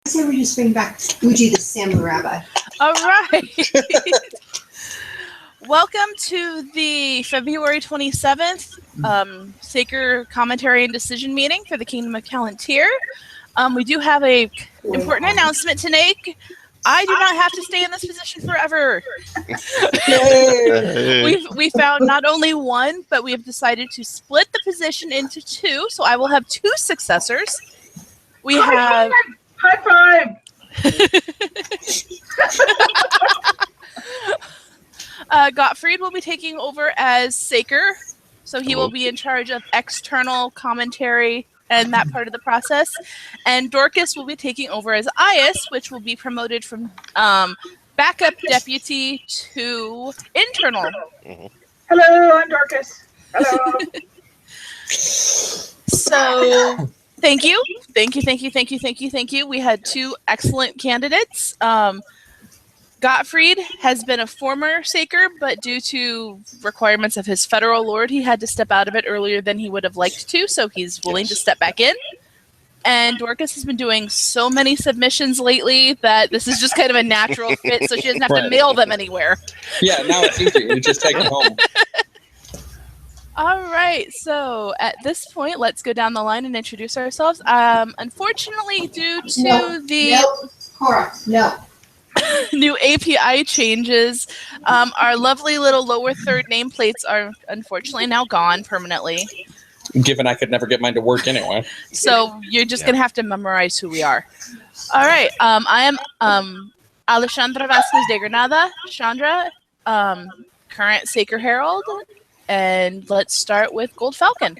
say we just bring back Uji the Salmon Rabbi. All right. Welcome to the February 27th Saker Commentary and Decision Meeting for the Kingdom of Palantir. We do have a important announcement to make. I do not have to stay in this position forever. We found not only one, but we have decided to split the position into two. So I will have two successors. We have high five. Gottfried will be taking over as Saker, so he will be in charge of external commentary and that part of the process. And Dorcas will be taking over as IS, which will be promoted from backup deputy to internal. Hello, I'm Dorcas. Hello. So thank you. We had two excellent candidates. Gottfried has been a former Saker, but due to requirements of his federal lord, he had to step out of it earlier than he would have liked to, so he's willing to step back in. And Dorcas has been doing so many submissions lately that this is just kind of a natural fit, so she doesn't have to mail them anywhere. Yeah, now it's easy. We just take them home. All right, so at this point, let's go down the line and introduce ourselves. Unfortunately, due to No. new API changes, our lovely little lower third nameplates are unfortunately now gone permanently. Given I could never get mine to work anyway. So you're just going to have to memorize who we are. All right, I am Alexandra Vasquez de Granada, Chandra, current Saker Herald, and let's start with Gold Falcon.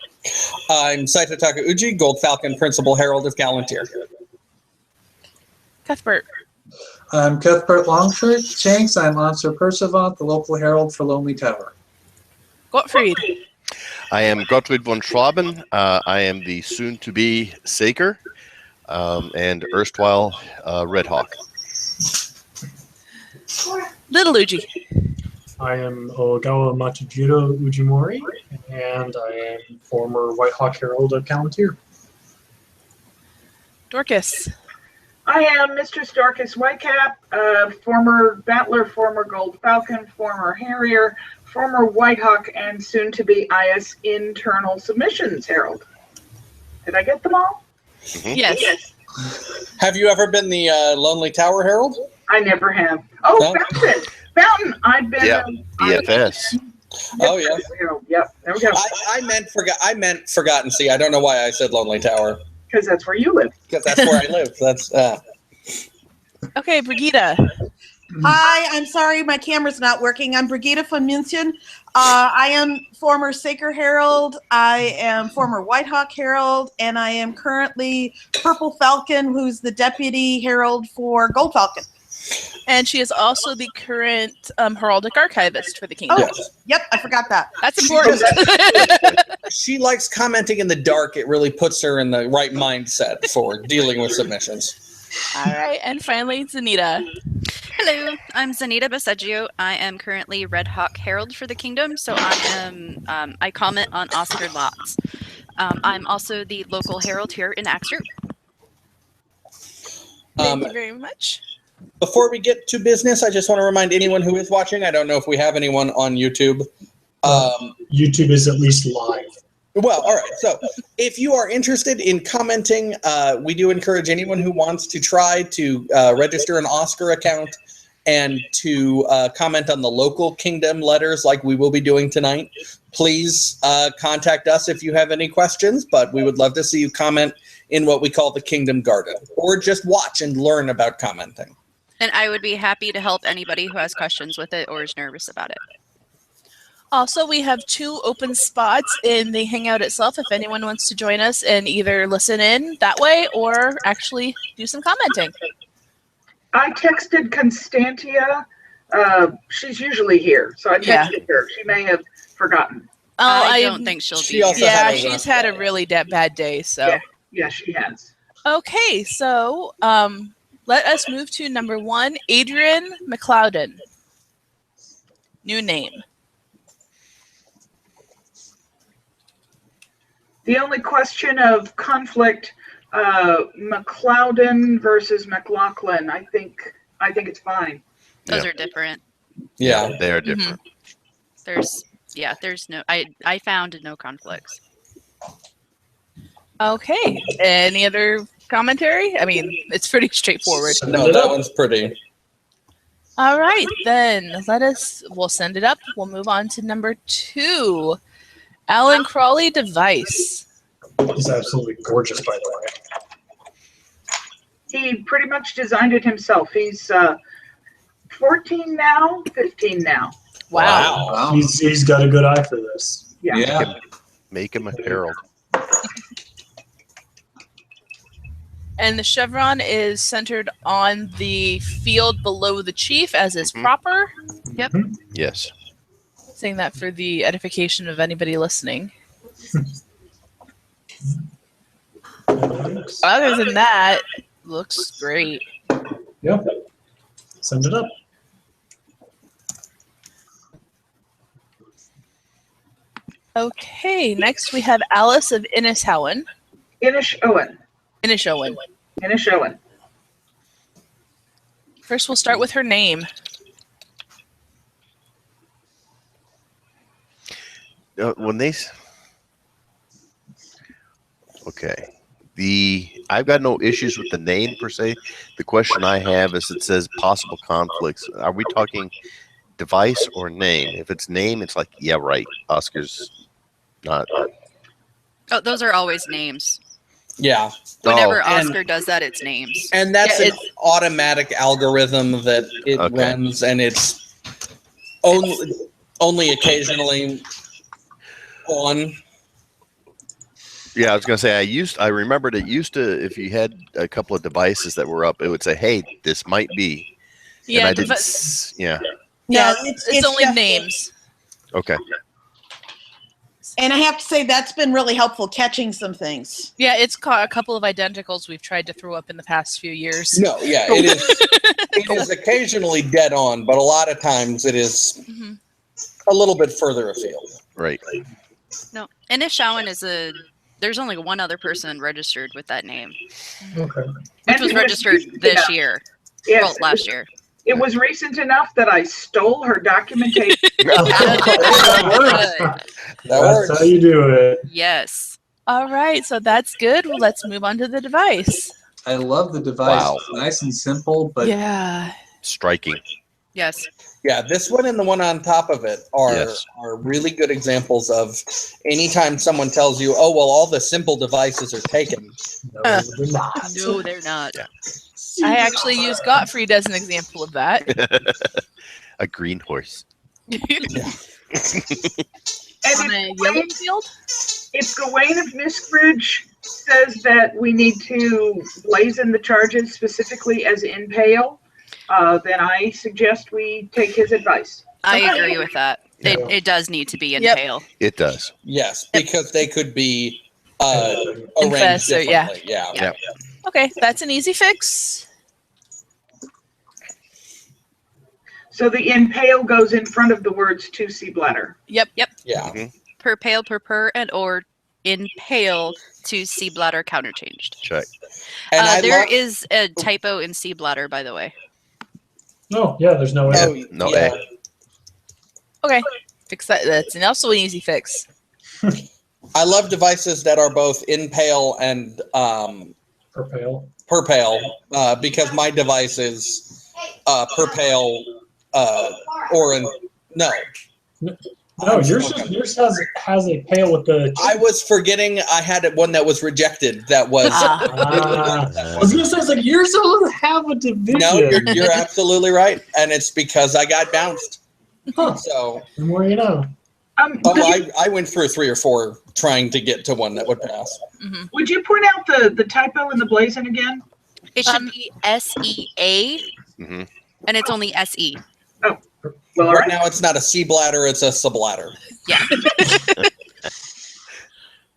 I'm Saitotaka Uji, Gold Falcon Principal Herald of Palantir. Cuthbert. I'm Cuthbert Longshirt Shanks. I'm Officer Percivant, the local herald for Lonely Tower. Gottfried. I am Gottfried von Schwaben. I am the soon-to-be Saker and erstwhile Red Hawk. Little Uji. I am Ogawa Machijiro Ujimori, and I am former White Hawk Herald of Palantir. Dorcas. I am Mistress Dorcas Whitecap, former Battler, former Gold Falcon, former Harrier, former Whitehawk, and soon-to-be IS Internal Submissions Herald. Did I get them all? Mm-hmm. Yes. Have you ever been the Lonely Tower Herald? I never have. Oh, No? Fountain. I've been. Yeah, BFS. Oh, yeah. Yep. There we go. I meant Forgotten Sea. I don't know why I said Lonely Tower. Because that's where you live. Because that's where I live. That's Okay, Brigitte. Hi, I'm sorry my camera's not working. I'm Brigitte von München. I am former Saker Herald. I am former Whitehawk Herald, and I am currently Purple Falcon, who's the Deputy Herald for Gold Falcon. And she is also the current Heraldic Archivist for the Kingdom. Oh, yep, I forgot that. That's important. She likes commenting in the dark. It really puts her in the right mindset for dealing with submissions. All right, and finally, Zanita. Hello, I'm Zanita Baseggio. I am currently Red Hawk Herald for the Kingdom, so I comment on Oscar lots. I'm also the local herald here in Axter. Thank you very much. Before we get to business, I just want to remind anyone who is watching, I don't know if we have anyone on YouTube. YouTube is at least live. Well, all right. So if you are interested in commenting, we do encourage anyone who wants to try to register an Oscar account and to comment on the local Kingdom letters like we will be doing tonight. Please contact us if you have any questions, but we would love to see you comment in what we call the Kingdom Garden, or just watch and learn about commenting. And I would be happy to help anybody who has questions with it or is nervous about it. Also, we have 2 open spots in the Hangout itself if anyone wants to join us and either listen in that way or actually do some commenting. I texted Constantia. She's usually here, so I texted her. She may have forgotten. Oh, I don't think she'll be here. Yeah, she's had a really bad day, so. Yeah, she has. Okay, so let us move to number 1, Adrian McLeodon. New name. The only question of conflict McLeodon versus McLaughlin. I think it's fine. Those Yeah. are different. Yeah. They are different. There's no. I found no conflicts. Okay. Any other commentary? I mean, it's pretty straightforward. No, that one's pretty. All right, then we'll send it up. We'll move on to number 2. Alan Crawley device. He's absolutely gorgeous, by the way. He pretty much designed it himself. He's 14 now, 15 now. Wow. He's got a good eye for this. Yeah. Make him a herald. And the chevron is centered on the field below the chief, as is proper. Yep. Yes. Saying that for the edification of anybody listening. Other than that, looks great. Yep. Send it up. Okay, next we have Alice of Inishowen. Inishowen. First, we'll start with her name. Okay. I've got no issues with the name per se. The question I have is, it says possible conflicts. Are we talking device or name? If it's name, it's like, yeah, right. Oscar's not. Oh, those are always names. Yeah. Whenever Oh. Oscar does that, it's names. And that's Yeah, an automatic algorithm that it Okay. runs, and it's only occasionally on. Yeah, I was gonna say I remembered it used to, if you had a couple of devices that were up, it would say, "Hey, this might be." And Yeah, I didn't. Yeah. yeah, No, it's only just- names. Okay. And I have to say that's been really helpful catching some things. Yeah, it's caught a couple of identicals we've tried to throw up in the past few years. No, yeah, it is. It is occasionally dead on, but a lot of times it is Mhm. a little bit further afield. Right. No, Inishowen is there's only one other person registered with that name, Okay. which And was it registered recent this enough. year. Yes, Well, last year. It was recent enough that I stole her documentation. That works. That That's works. how you do it. Yes. All right, so that's good. Well, let's move on to the device. I love the device. Wow. It's nice and simple, but Yeah. Striking. Yes. Yeah, this one and the one on top of it Yes. are really good examples of anytime someone tells you, "Oh, well, all the simple devices are taken." No, they're not. No, they're not. Yeah. I actually used Gottfried as an example of that. A green horse. And On a yellow field? if Gawain of Niskbridge says that we need to blazon the charges specifically as impale, then I suggest we take his advice. I agree with that. Yeah. It does need to be in Yep. pale. It does. Yes, because they could be arranged Infest or- yeah. differently. Yeah. Yeah. Okay, that's an easy fix. So the impale goes in front of the words to see bladder. Yep. Yeah. Per pale, per, and or in pale to sea bladder counterchanged. Check. And I There love- is a typo in sea bladder, by the way. No, yeah, there's no way. Oh, No yeah. Okay, fix that. That's also an easy fix. I love devices that are both impale and Per pale. per pale, because my device is per pale or in no. No, yours has a pail with the. I was forgetting I had one that was rejected. That was I was gonna say, it's like you're supposed to have a division. no. You're absolutely right, and it's because I got bounced. Huh. So The more you know. I went through 3 or 4 trying to get to one that would pass. Hmm. Would you point out the typo in the blazon again? It should be SEA, hmm and it's only SE. Well, all Right right. now, it's not a sea bladder; it's a subladder.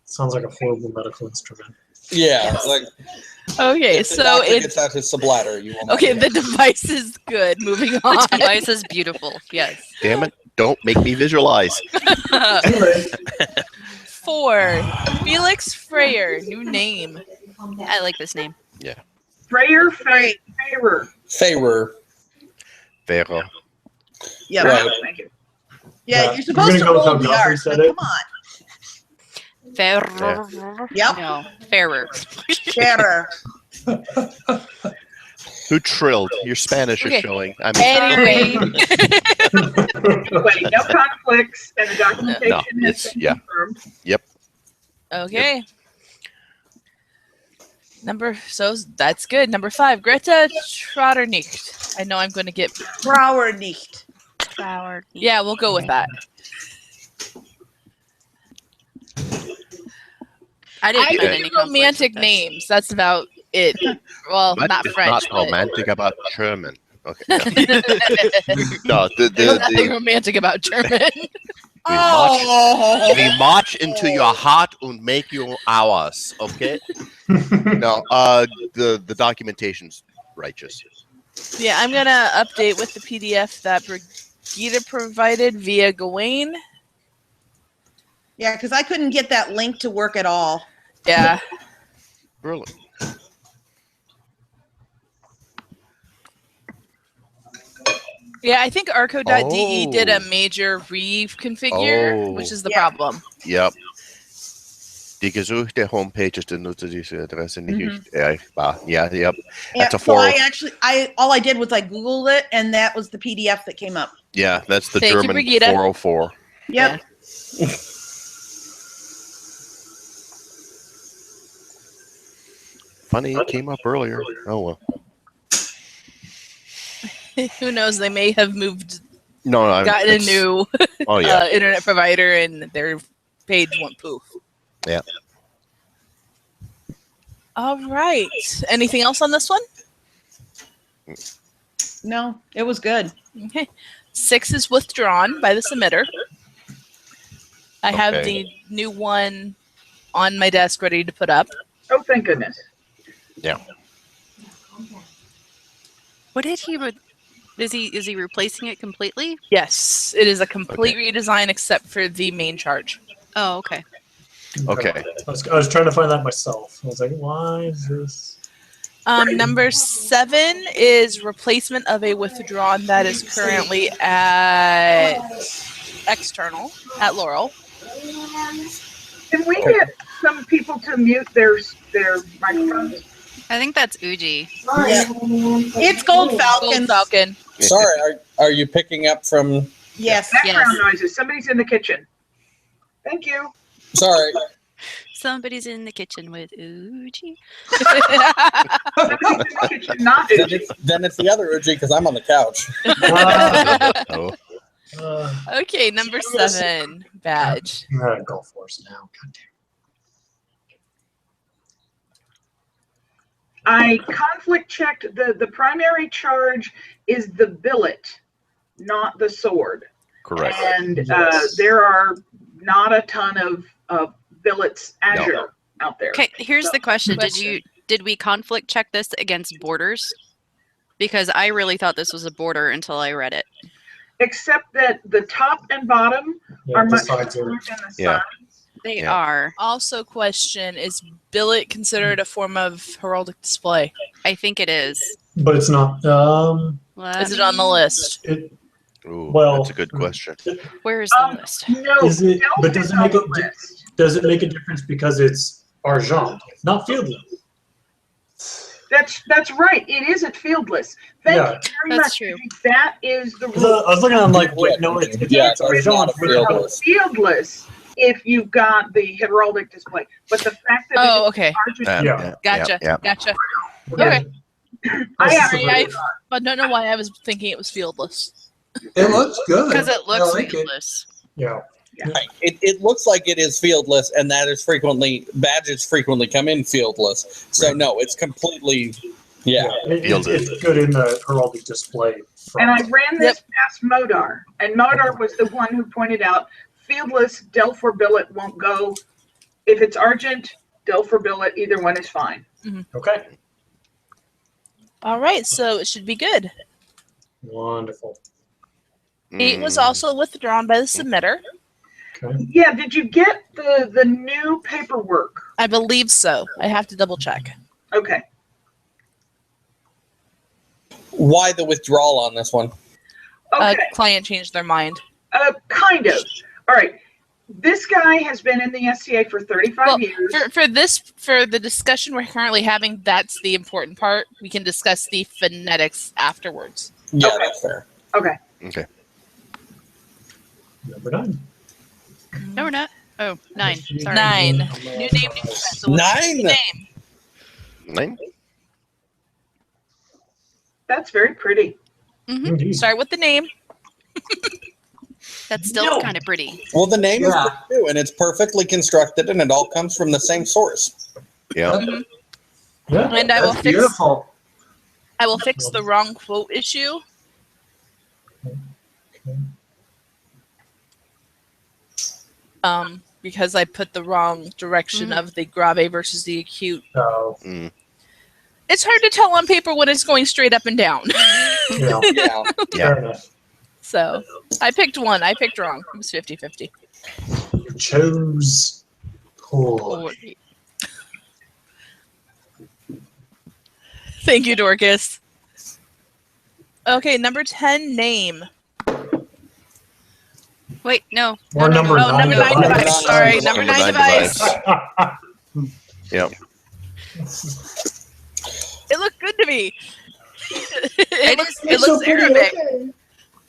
Sounds like a horrible medical instrument. Yeah, like Okay, if the so doctor it's gets out his subladder. You will not okay. get The device is good. Moving on. The device is beautiful. Yes. Damn it! Don't make me visualize. Anyway, 4. Felix Freyer, new name. I like this name. Freyer, Feyrer. Feyrer. Vero. Yeah. Right. Thank you. Yeah, Yeah, you're supposed to gonna go with roll how the Godfrey art, said but it. come on. Fairer. Yep. No, fairer. Better. Who trilled? Your Spanish Okay. is showing. I mean, Anyway, Anyway, no conflicts, and the documentation No, has it's- been yeah. confirmed. okay. So that's good. Number 5, Greta Trotternicht. I know I'm going to get. Brower nicht. Flower. Yeah, we'll go with that. I didn't I find do any conflicts romantic with this. names. That's about it. Well, what not is French. not but- romantic about German? Okay. No, There's nothing romantic about German. Oh. we march into your heart and make you ours. Okay. No, the documentation's righteous. Yeah, I'm gonna update with the PDF that Brigida provided via Gawain. Yeah, because I couldn't get that link to work at all. Yeah. Brilliant. Yeah, I think arco.de did a Oh. major reconfigure, Oh. which is the Yeah. problem. Yep. Die gesuchte Homepage ist nutzer diese Adresse nicht erreichbar. Yeah, yep. That's a so I 404. actually, all I did was I Googled it, and that was the PDF that came up. Yeah, that's the Thank you, German Brigida. 404. Yep. Funny, it came up earlier. Oh well. Who knows? They may have moved, No, no. gotten a it's- new Oh yeah. internet provider, and their page went poof. Yeah. All right. Anything else on this one? No, it was good. Okay. 6 is withdrawn by the submitter. I have Okay. the new one on my desk ready to put up. Oh, thank goodness. What did he? Is he replacing it completely? Yes, it is a complete redesign except for the main charge. Oh, okay. Okay. I was trying to find that myself. I was like, why is this? Number 7 is replacement of a withdrawn that is currently at external at Laurel. Can we get some people to mute their microphones? I think that's Uji. Yeah. It's Gold Falcon. Gold Falcon. Sorry, are you picking up from? Yes. Background noises. Somebody's in the kitchen. Thank you. Sorry. Somebody's in the kitchen with Uji. Somebody's in the kitchen, not Uji. Then it's the other Uji because I'm on the couch. Oh. Okay, number 7 badge. Golf Force now. God damn. I conflict checked. The primary charge is the billet, not the sword. Correct. And Yes. there are not a ton of billets Azure out there. Okay, here's the question. Question. Did we conflict check this against borders? Because I really thought this was a border until I read it. Except that the top and bottom Yeah, are the much sides smaller are. than the Yeah. sides. They Yeah. are. Also, question: is billet considered a form of heraldic display? I think it is. But it's not. Let Is it on the list? It, Ooh, Well- that's a good question. Where is the list? No, Is it- Delph but does is it on make the it- list. does it make a difference because it's argent, not fieldless? That's right. It is at fieldless. Thank Yeah. you very That's much. true. That is the 'Cause rule. I was looking at it, I'm like, wait, no, it's Yeah, it's it's not argent. fieldless. Fieldless if you've got the heraldic display. But the fact that Oh, it okay. is Argent, Yeah. Gotcha. Yeah. Gotcha. Okay. I Sorry, I absolutely but don't know why I was thinking it was fieldless. It looks good. Because it looks I like it. fieldless. Yeah. It looks like it is fieldless, and that is frequently badges frequently come in fieldless. So Right. no, it's completely It's good in the heraldic display. And I ran this past Modar, and Modar was the one who pointed out fieldless Delph or billet won't go. If it's Argent, Delph or billet, either one is fine. Okay. All right, so it should be good. Wonderful. 8 was Mm, also withdrawn by the submitter. Okay. Yeah, did you get the new paperwork? I believe so. I have to double check. Okay. Why the withdrawal on this one? Okay. Client changed their mind. Kind of. All right. This guy has been in the SCA for 35 Well, years. for the discussion we're currently having, that's the important part. We can discuss the phonetics afterwards. Yeah, Okay. that's fair. Okay. Okay. Number 9. No, we're not. Oh, 9. Sorry. 9. New name. So what's the 9. name? 9. That's very pretty. Indeed. Start with the name. That's still kind of pretty. Well, the name is Yeah. pretty too, and it's perfectly constructed, and it all comes from the same source. Yeah. Yeah. And I will That's fix. beautiful. I will fix the wrong quote issue. Because I put the wrong direction of the grave versus the acute. Oh, It's hard to tell on paper when it's going straight up and down. yeah. Yeah. Fair enough. So I picked one. I picked wrong. It was 50-50. You chose poor. Thank you, Dorcas. Okay, number 10, name. Wait, no. Or no, number no, Oh, number 9 9 device. device. Sorry, Number number 9 9 device. Yep. It looked good to me. It looks, is- it looks Arabic.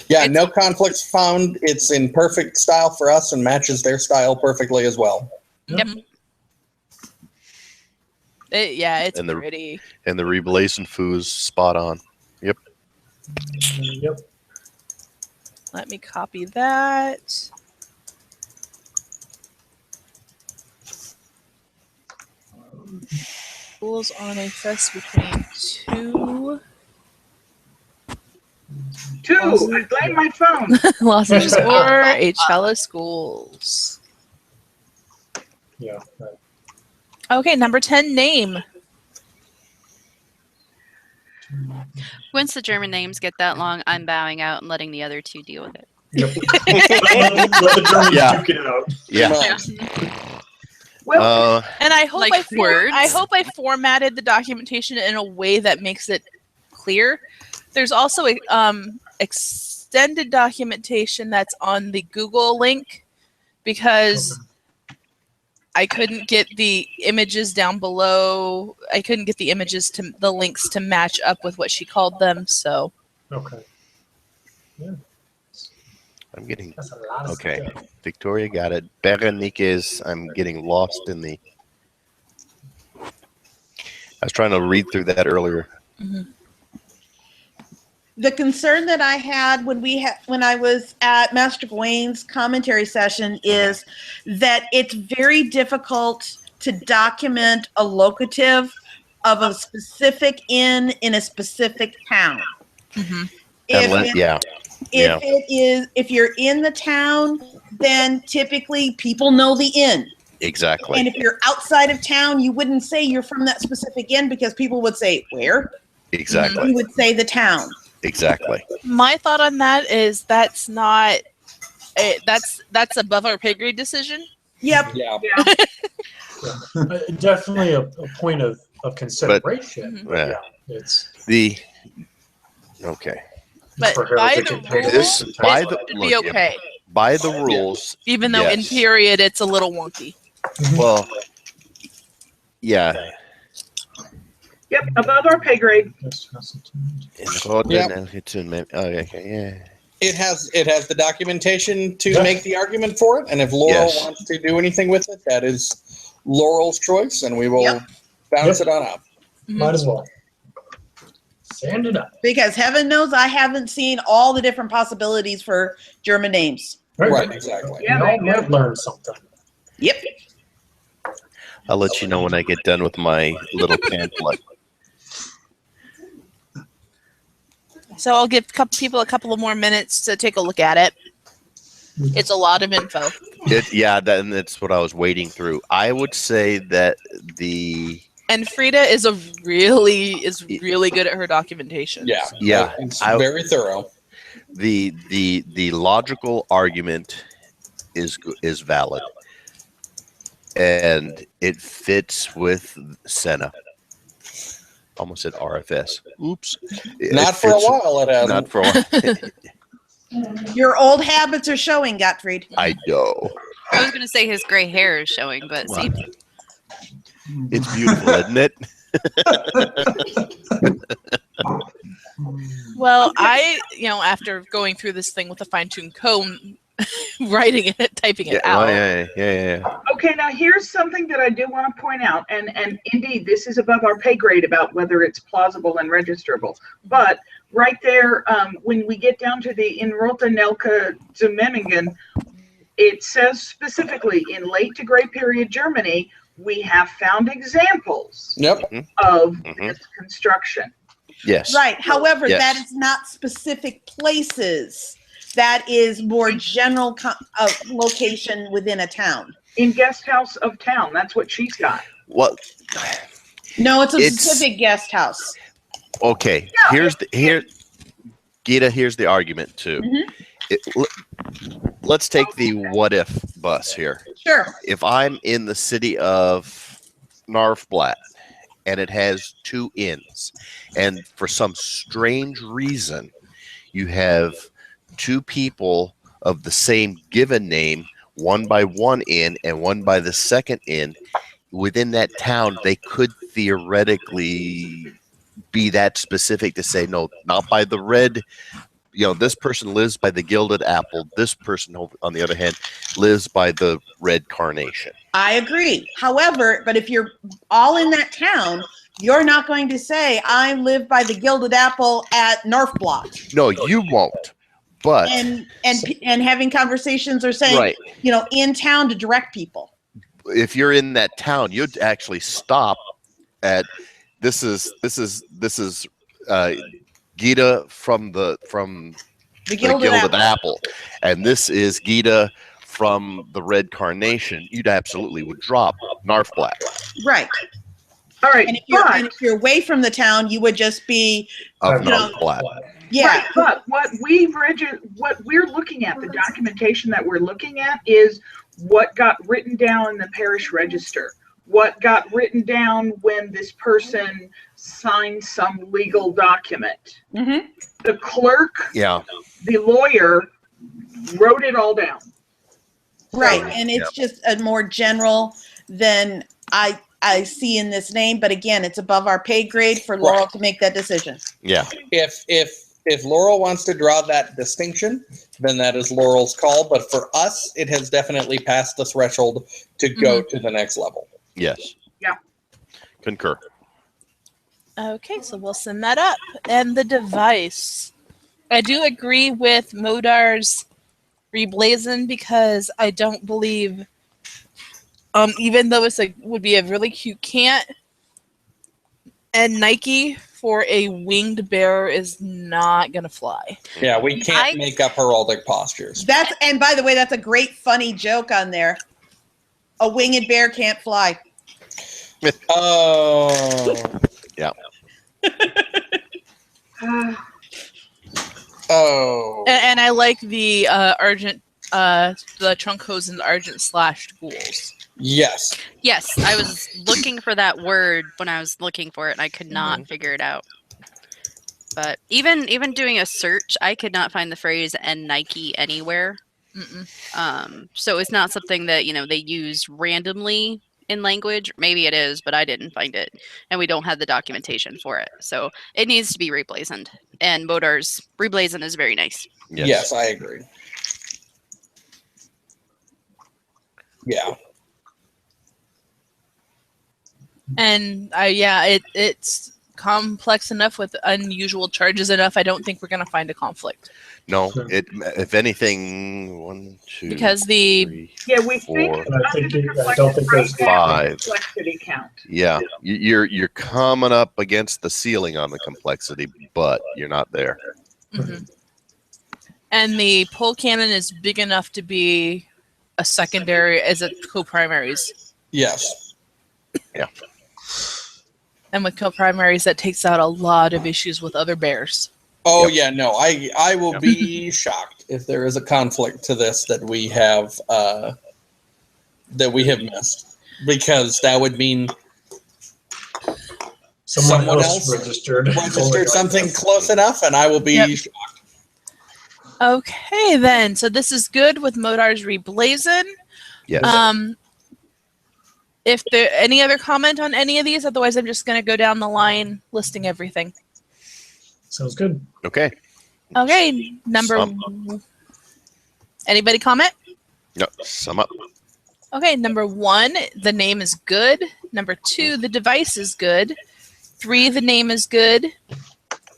Yeah, no conflicts found. It's in perfect style for us and matches their style perfectly as well. Yep. It's And the- pretty. And the reblazing foo's spot on. Yep. Yep. Let me copy that. Rules on a fest between 2 2. I blame my phone. Los Angeles or HLA schools. Yeah. Right. Okay, number 10, name. Once the German names get that long, I'm bowing out and letting the other two deal with it. Yep. Let the Germans Yeah. duke it out. Yeah. Well, And I hope Like words? I hope I formatted the documentation in a way that makes it clear. There's also a extended documentation that's on the Google link because I couldn't get the images down below. I couldn't get the images to the links to match up with what she called them. So Okay. Yeah. I'm getting That's a lot of okay. stuff. Victoria got it. Bereniquez, I'm getting lost in the. I was trying to read through that earlier. The concern that I had when I was at Master Gawain's commentary session is that it's very difficult to document a locative of a specific inn in a specific town. If you're in the town, then typically people know the inn. Exactly. And if you're outside of town, you wouldn't say you're from that specific inn because people would say, where? Exactly. You would say the town. Exactly. my thought on that is that's not that's above our pay grade decision. Yep. Yeah. Definitely a point of consideration. Yeah. Yeah. It's The okay. But for by Heraldic the and Pagan. rules, This by it the would look, be okay. by the rules. Even though in yes. period it's a little wonky. Well, yeah. yep, above our pay grade. Yeah. It has the documentation to make the argument for it, and if Laurel Yes. wants to do anything with it, that is Laurel's choice, and we will Yep. bounce it on up. Might as well. Sand it up. Because heaven knows I haven't seen all the different possibilities for German names. Right, exactly. Yeah, We all there you go. might learn something. Yep. I'll let you know when I get done with my little pamphlet. So I'll give people a couple of more minutes to take a look at it. It's a lot of info. And that's what I was wading through. I would say that And Frida is really good at her documentation. Yeah. Yeah. It's I- very thorough. the logical argument is valid, and it fits with Senna. Almost said RFS. Oops. Not for a while, it hasn't. Not for a while. Your old habits are showing, Gottfried. I know. I was going to say his gray hair is showing, but see, It's beautiful, isn't it? Well, after going through this thing with a fine-tuned comb, writing it, typing it out. Yeah. Okay, now here's something that I do want to point out, and indeed, this is above our pay grade about whether it's plausible and registerable. But right there, when we get down to the Inrolta Nelke zu Memmingen, it says specifically, in late to Grey Period Germany, we have found examples of this construction. Yes. Right. However, Yes. that is not specific places. That is more general location within a town. In guest house of town, that's what she's got. Well, No, it's a specific guest house. okay. Yeah, Gita, here's the argument too. Let's take the what if bus here. Sure. If I'm in the city of Narfblatt and it has 2 inns, and for some strange reason you have 2 people of the same given name, one by one inn and one by the second inn, within that town, they could theoretically be that specific to say, no, not by the red. This person lives by the Gilded Apple. This person, on the other hand, lives by the red carnation. I agree. However, but if you're all in that town, you're not going to say, I live by the Gilded Apple at Northblock. No, you won't. But and having conversations or saying, in town to direct people. If you're in that town, you'd actually stop at this is Gita from the Gilded Apple, and this is Gita from the Red Carnation. You'd absolutely would drop Narfblatt. Right. All right. And if you're away from the town, you would just be of Narfblatt. Yeah. Right, but what we're looking at, the documentation that we're looking at, is what got written down in the parish register. What got written down when this person signed some legal document. Mm-hmm. The clerk, the lawyer, wrote it all down. Right, and it's just a more general than I see in this name, but again, it's above our pay grade for Laurel to make that decision. Yeah. If Laurel wants to draw that distinction, then that is Laurel's call. But for us, it has definitely passed the threshold to go to the next level. Yes. Yeah. Concur. Okay, so we'll send that up. And the device. I do agree with Modar's reblazon because I don't believe, even though would be a really cute cant, and Nike for a winged bear is not going to fly. Yeah, we can't make up heraldic postures. And by the way, that's a great funny joke on there. A winged bear can't fly. Oh. Yeah. Oh. And I like the argent, the trunk hose and the argent slashed ghouls. Yes. Yes, I was looking for that word when I was looking for it, and I could not figure it out. But even doing a search, I could not find the phrase "and Nike" anywhere. So it's not something that they use randomly in language. Maybe it is, but I didn't find it, and we don't have the documentation for it. So it needs to be reblazoned. And Modar's reblazon is very nice. Yes, I agree. Yeah. And it's complex enough with unusual charges enough. I don't think we're going to find a conflict. No, if anything, 1, 2, because 3, we 4, think I don't think there's 5. complexity count. Yeah, you're coming up against the ceiling on the complexity, but you're not there. And the pole cannon is big enough to be a secondary as a co-primaries. Yes. Yeah. And with co-primaries, that takes out a lot of issues with other bears. Oh yeah, no, I will be shocked if there is a conflict to this that we have missed, because that would mean Someone else registered something close enough, and I will be shocked. Okay, then. So this is good with Modar's Reblazon. Yes. If there any other comment on any of these, otherwise I'm just going to go down the line listing everything. Sounds good. Okay. Okay, Anybody comment? No, sum up. Okay, number 1, the name is good. Number 2, the device is good. 3, the name is good.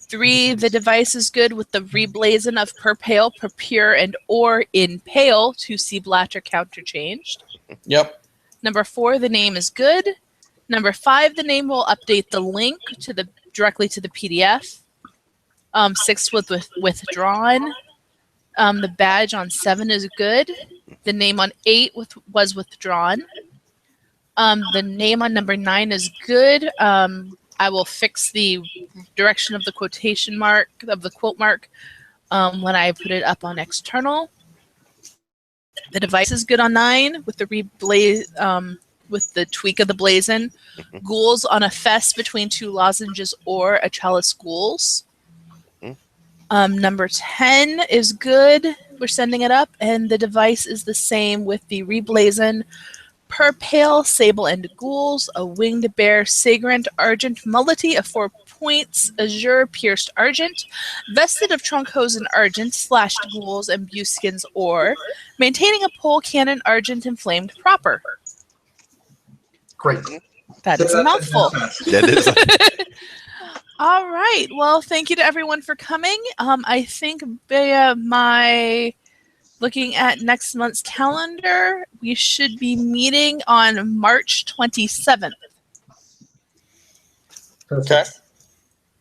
3, the device is good with the reblazon of per pale, per pure, and or in pale to see blatter counter changed. Yep. Number 4, the name is good. Number 5, the name will update the link to the directly to the PDF. 6 with withdrawn. The badge on 7 is good. The name on 8 was withdrawn. The name on number 9 is good. I will fix the direction of the quotation mark, of the quote mark, when I put it up on external. The device is good on 9 with the with the tweak of the blazon. Ghouls on a fest between 2 lozenges or a chalice ghouls. Number 10 is good. We're sending it up, and the device is the same with the reblazon. Per pale, sable and ghouls, a winged bear, sagrant, argent, mullety of 4 points, azure, pierced argent, vested of trunk hose and argent, slashed ghouls and buskins or, maintaining a pole cannon, argent, and flamed proper. Great. That is a mouthful. That is. All right. Well, thank you to everyone for coming. I think via my looking at next month's calendar, we should be meeting on March 27th. Okay.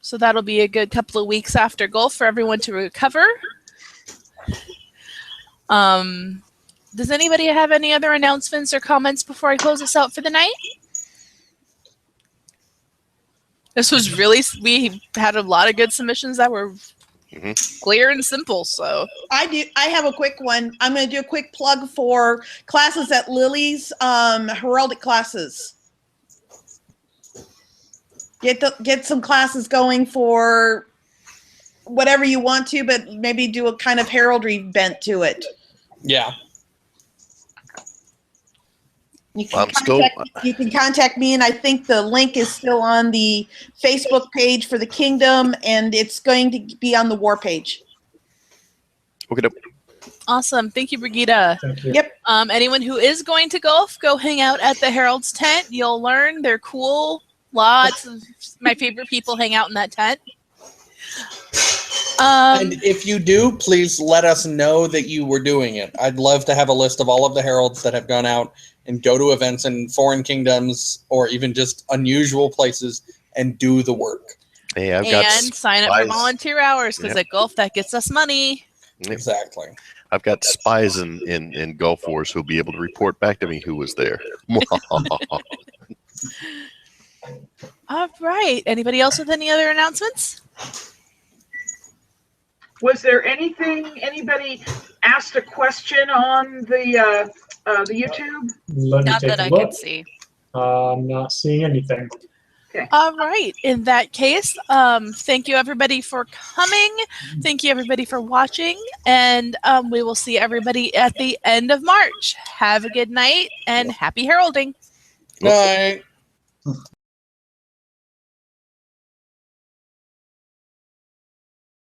So that'll be a good couple of weeks after golf for everyone to recover. Does anybody have any other announcements or comments before I close this out for the night? This was we had a lot of good submissions that were clear and simple. So I have a quick one. I'm going to do a quick plug for classes at Lily's Heraldic classes. Get some classes going for whatever you want to, but maybe do a kind of heraldry bent to it. Yeah. You can contact me, and I think the link is still on the Facebook page for the Kingdom, and it's going to be on the War page. Okay. Awesome. Thank you, Brigida. Thank you. Yep. Anyone who is going to golf, go hang out at the Herald's tent. You'll learn. They're cool. Lots of my favorite people hang out in that tent. And if you do, please let us know that you were doing it. I'd love to have a list of all of the heralds that have gone out and go to events in foreign kingdoms or even just unusual places and do the work. Hey, I've got sign up for volunteer hours because at golf that gets us money. Exactly. I've got spies in Gulf Wars who'll be able to report back to me who was there. All right. Anybody else with any other announcements? Was there anybody asked a question on the YouTube? Let me Not take that a I look. could see. I'm not seeing anything. Okay. All right. In that case, thank you everybody for coming. Thank you everybody for watching, and we will see everybody at the end of March. Have a good night and happy heralding. Night.